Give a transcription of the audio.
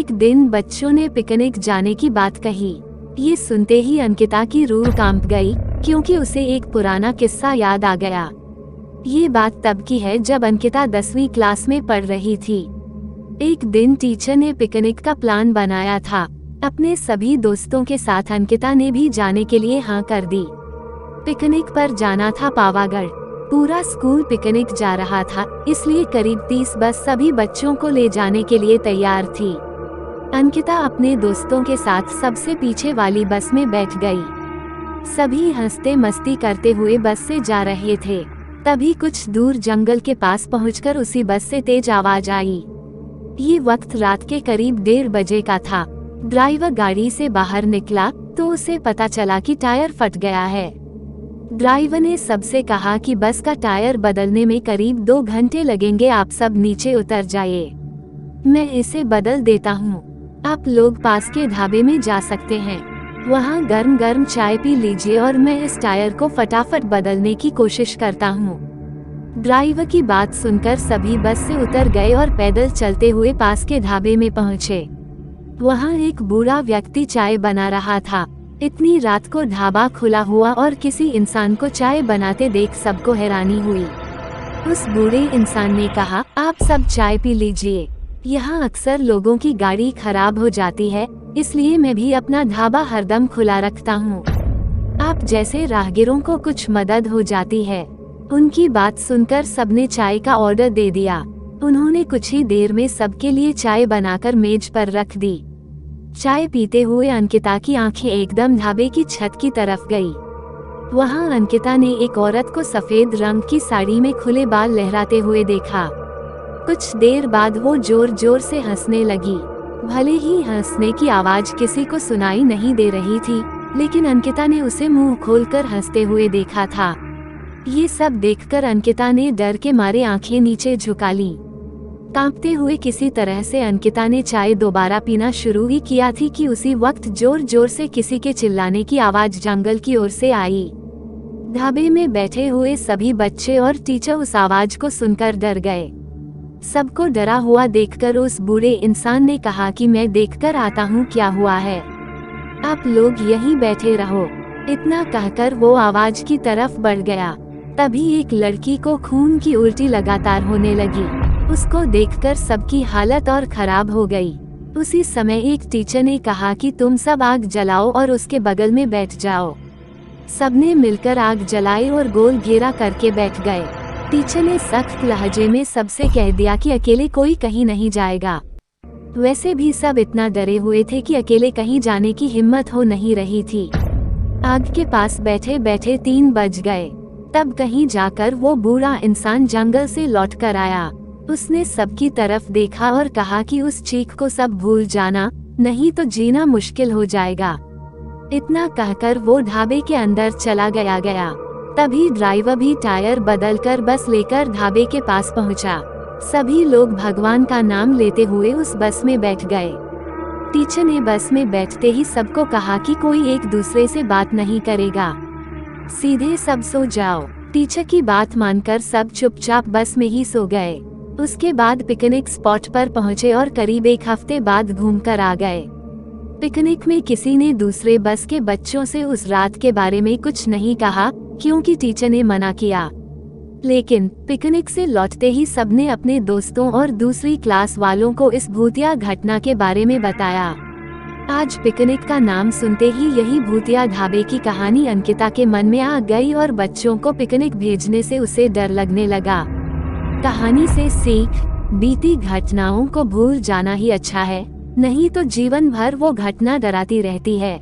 एक दिन बच्चों ने पिकनिक जाने की बात कही। ये सुनते ही अंकिता की रूह कांप गई, क्योंकि उसे एक पुराना किस्सा याद आ गया। ये बात तब की है जब अंकिता 10वीं क्लास में पढ़ रही थी। एक दिन टीचर ने पिकनिक का प्लान बनाया था। अपने सभी दोस्तों के साथ अंकिता ने भी जाने के लिए हाँ कर दी। पिकनिक पर जाना था पावागढ़। पूरा स्कूल पिकनिक जा रहा था, इसलिए करीब 30 बस सभी बच्चों को ले जाने के लिए तैयार थी। अंकिता अपने दोस्तों के साथ सबसे पीछे वाली बस में बैठ गई। सभी हंसते मस्ती करते हुए बस से जा रहे थे। तभी कुछ दूर जंगल के पास पहुंचकर उसी बस से तेज आवाज आई। ये वक्त रात के करीब 1:30 बजे का था। ड्राइवर गाड़ी से बाहर निकला तो उसे पता चला कि टायर फट गया है। ड्राइवर ने सबसे कहा कि बस का टायर बदलने में करीब 2 घंटे लगेंगे, आप सब नीचे उतर जाइए, मैं इसे बदल देता हूँ। आप लोग पास के ढाबे में जा सकते हैं, वहाँ गर्म गर्म चाय पी लीजिए और मैं इस टायर को फटाफट बदलने की कोशिश करता हूँ। ड्राइवर की बात सुनकर सभी बस से उतर गए और पैदल चलते हुए पास के ढाबे में पहुँचे। वहाँ एक बूढ़ा व्यक्ति चाय बना रहा था। इतनी रात को ढाबा खुला हुआ और किसी इंसान को चाय बनाते देख सबको हैरानी हुई। उस बूढ़े इंसान ने कहा, आप सब चाय पी लीजिए, यहाँ अक्सर लोगों की गाड़ी खराब हो जाती है, इसलिए मैं भी अपना ढाबा हरदम खुला रखता हूँ। आप जैसे राहगीरों को कुछ मदद हो जाती है। उनकी बात सुनकर सबने चाय का ऑर्डर दे दिया। उन्होंने कुछ ही देर में सबके लिए चाय बनाकर मेज पर रख दी। चाय पीते हुए अंकिता की आंखें एकदम ढाबे की छत की तरफ गई। वहां अंकिता ने एक औरत को सफेद रंग की साड़ी में खुले बाल लहराते हुए देखा। कुछ देर बाद वो जोर जोर से हंसने लगी। भले ही हंसने की आवाज किसी को सुनाई नहीं दे रही थी, लेकिन अंकिता ने उसे मुंह खोलकर हंसते हुए देखा था। ये सब देखकर अंकिता ने डर के मारे आंखें नीचे झुका ली। कांपते हुए किसी तरह से अंकिता ने चाय दोबारा पीना शुरू ही किया थी कि उसी वक्त जोर जोर से किसी के चिल्लाने की आवाज जंगल की ओर से आई। ढाबे में बैठे हुए सभी बच्चे और टीचर उस आवाज को सुनकर डर गए। सबको डरा हुआ देखकर उस बूढ़े इंसान ने कहा कि मैं देखकर आता हूँ क्या हुआ है, आप लोग यहीं बैठे रहो। इतना कहकर वो आवाज की तरफ बढ़ गया। तभी एक लड़की को खून की उल्टी लगातार होने लगी। उसको देखकर सबकी हालत और खराब हो गई। उसी समय एक टीचर ने कहा कि तुम सब आग जलाओ और उसके बगल में बैठ जाओ। सबने मिलकर आग जलाई और गोल घेरा करके बैठ गए। टीचर ने सख्त लहजे में सबसे कह दिया कि अकेले कोई कहीं नहीं जाएगा। वैसे भी सब इतना डरे हुए थे कि अकेले कहीं जाने की हिम्मत हो नहीं रही थी। आग के पास बैठे बैठे 3 बज गए। तब कहीं जाकर वो बूढ़ा इंसान जंगल से लौट कर आया। उसने सबकी तरफ देखा और कहा कि उस चीख को सब भूल जाना, नहीं तो जीना मुश्किल हो जाएगा। इतना कहकर वो ढाबे के अंदर चला गया। तभी ड्राइवर भी टायर बदलकर बस लेकर ढाबे के पास पहुंचा। सभी लोग भगवान का नाम लेते हुए उस बस में बैठ गए। टीचर ने बस में बैठते ही सबको कहा कि कोई एक दूसरे से बात नहीं करेगा, सीधे सब सो जाओ। टीचर की बात मानकर सब चुपचाप बस में ही सो गए। उसके बाद पिकनिक स्पॉट पर पहुंचे और करीब 1 हफ्ते बाद घूमकर आ गए। पिकनिक में किसी ने दूसरे बस के बच्चों से उस रात के बारे में कुछ नहीं कहा, क्योंकि टीचर ने मना किया। लेकिन पिकनिक से लौटते ही सबने अपने दोस्तों और दूसरी क्लास वालों को इस भूतिया घटना के बारे में बताया। आज पिकनिक का नाम सुनते ही यही भूतिया ढाबे की कहानी अंकिता के मन में आ गई और बच्चों को पिकनिक भेजने से उसे डर लगने लगा। कहानी से सीख, बीती घटनाओं को भूल जाना ही अच्छा है, नहीं तो जीवन भर वो घटना डराती रहती है।